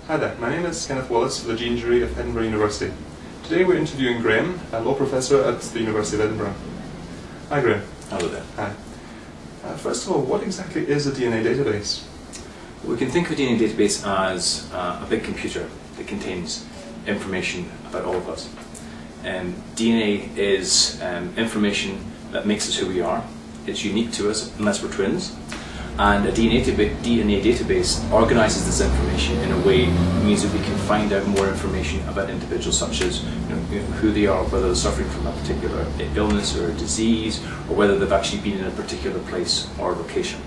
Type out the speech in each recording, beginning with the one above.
Hi there, my name is Kenneth Wallace for the Gene Jury of Edinburgh University. Today we're interviewing Graeme, a law professor at the University of Edinburgh. Hi Graeme. Hello there. Hi. First of all, what exactly is a DNA database? We can think of a DNA database as a big computer that contains information about all of us. DNA is information that makes us who we are. It's unique to us unless we're twins. And a DNA database organises this information in a way that means that we can find out more information about individuals, such as who they are, whether they're suffering from a particular illness or a disease, or whether they've actually been in a particular place or location.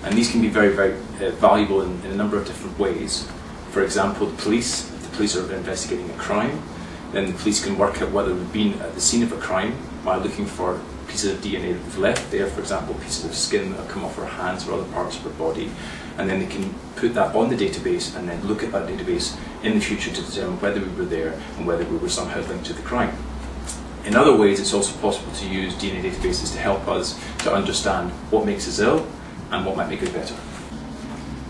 And these can be very, very valuable in a number of different ways. For example, if the police are investigating a crime, then the police can work out whether we've been at the scene of a crime by looking for pieces of DNA that we've left there, for example, pieces of skin that have come off our hands or other parts of our body, and then they can put that on the database and then look at that database in the future to determine whether we were there and whether we were somehow linked to the crime. In other ways, it's also possible to use DNA databases to help us to understand what makes us ill and what might make us better.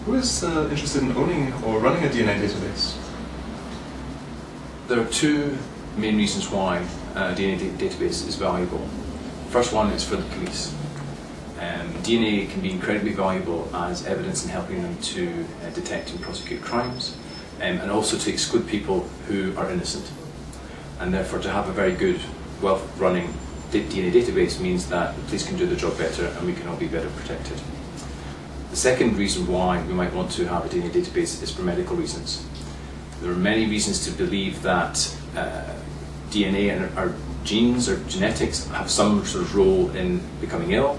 Who is interested in owning or running a DNA database? There are two main reasons why a DNA database is valuable. The first one is for the police. DNA can be incredibly valuable as evidence in helping them to detect and prosecute crimes, and also to exclude people who are innocent. And therefore, to have a very good, well-running DNA database means that the police can do their job better and we can all be better protected. The second reason why we might want to have a DNA database is for medical reasons. There are many reasons to believe that DNA and our genes or genetics have some sort of role in becoming ill,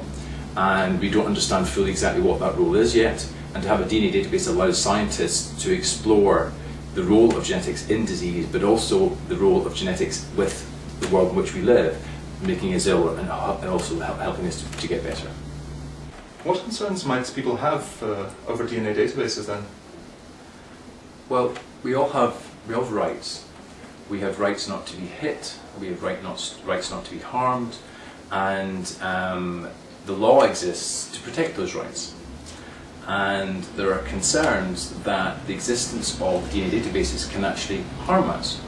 and we don't understand fully exactly what that role is yet. And to have a DNA database allows scientists to explore the role of genetics in disease, but also the role of genetics with the world in which we live, making us ill and also helping us to get better. What concerns might people have over DNA databases then? Well, we all have rights. We have rights not to be hit, we have rights not to be harmed, and the law exists to protect those rights. And there are concerns that the existence of DNA databases can actually harm us.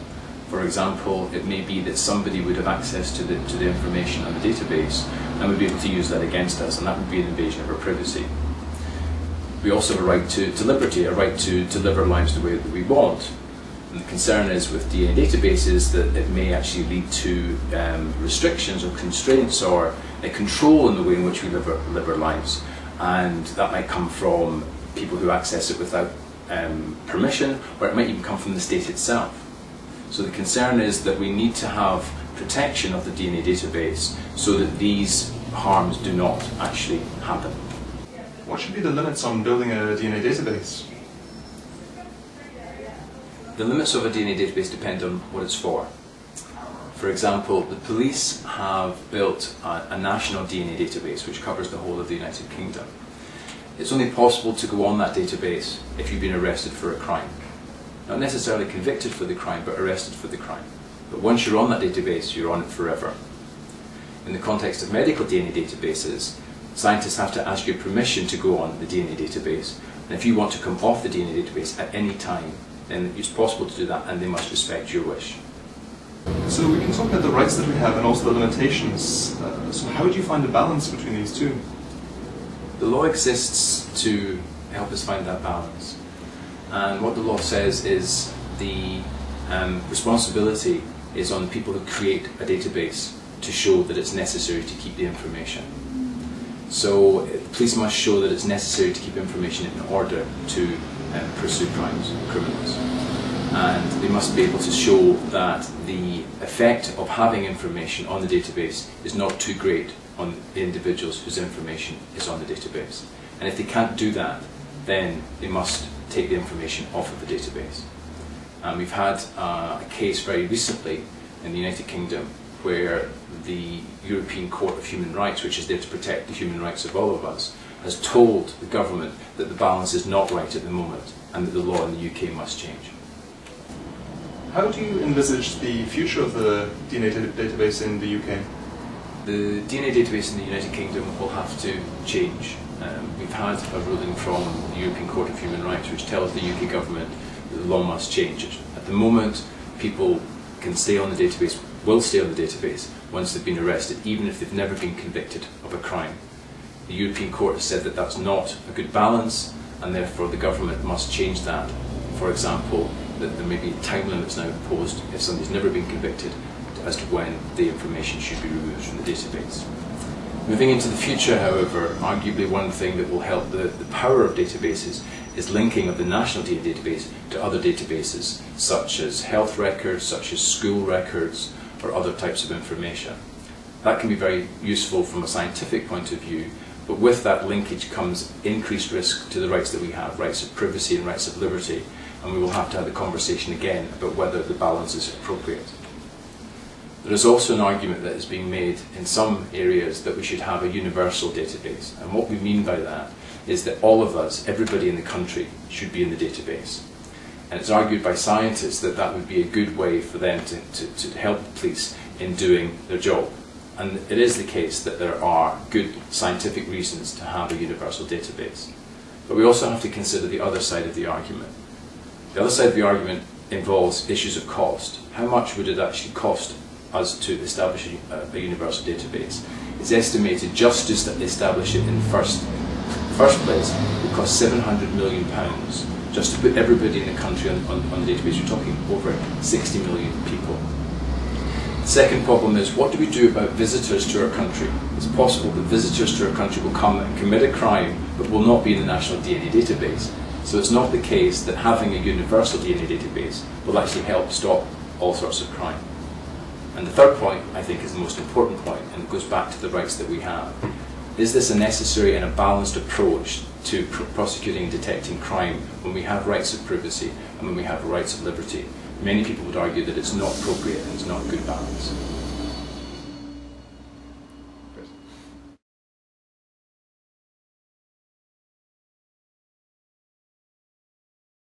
For example, it may be that somebody would have access to the information on the database and would be able to use that against us, and that would be an invasion of our privacy. We also have a right to liberty, a right to live our lives the way that we want. And the concern is with DNA databases that it may actually lead to restrictions or constraints or a control in the way in which we live our lives. And that might come from people who access it without permission, or it might even come from the state itself. So the concern is that we need to have protection of the DNA database so that these harms do not actually happen. What should be the limits on building a DNA database? The limits of a DNA database depend on what it's for. For example, the police have built a national DNA database which covers the whole of the United Kingdom. It's only possible to go on that database if you've been arrested for a crime. Not necessarily convicted for the crime, but arrested for the crime. But once you're on that database, you're on it forever. In the context of medical DNA databases, scientists have to ask your permission to go on the DNA database, and if you want to come off the DNA database at any time, then it's possible to do that, and they must respect your wish. So we can talk about the rights that we have and also the limitations. So how would you find a balance between these two? The law exists to help us find that balance. And what the law says is the responsibility is on the people who create a database to show that it's necessary to keep the information. So police must show that it's necessary to keep information in order to pursue criminals. And they must be able to show that the effect of having information on the database is not too great on the individuals whose information is on the database. And if they can't do that, then they must take the information off of the database. And we've had a case very recently in the United Kingdom where the European Court of Human Rights, which is there to protect the human rights of all of us, has told the government that the balance is not right at the moment and that the law in the UK must change. How do you envisage the future of the DNA database in the UK? The DNA database in the United Kingdom will have to change. We've had a ruling from the European Court of Human Rights which tells the UK government the law must change. At the moment, people can stay on the database, will stay on the database once they've been arrested, even if they've never been convicted of a crime. The European Court has said that that's not a good balance, and therefore the government must change that. For example, that there may be time limits now imposed if somebody's never been convicted as to when the information should be removed from the database. Moving into the future, however, arguably one thing that will help the power of databases is linking of the national data database to other databases, such as health records, such as school records, or other types of information. That can be very useful from a scientific point of view, but with that linkage comes increased risk to the rights that we have, rights of privacy and rights of liberty, and we will have to have the conversation again about whether the balance is appropriate. There is also an argument that is being made in some areas that we should have a universal database, and what we mean by that is that all of us, everybody in the country, should be in the database. And it's argued by scientists that that would be a good way for them to help the police in doing their job. And it is the case that there are good scientific reasons to have a universal database. But we also have to consider the other side of the argument. The other side of the argument involves issues of cost. How much would it actually cost us to establish a universal database? It's estimated just to establish it in the first place would cost £700 million just to put everybody in the country on the database. You're talking over 60 million people. The second problem is, what do we do about visitors to our country? It's possible that visitors to our country will come and commit a crime but will not be in the national DNA database. So it's not the case that having a universal DNA database will actually help stop all sorts of crime. And the third point, I think, is the most important point, and it goes back to the rights that we have. Is this a necessary and a balanced approach to prosecuting and detecting crime when we have rights of privacy and when we have rights of liberty? Many people would argue that it's not appropriate and it's not a good balance.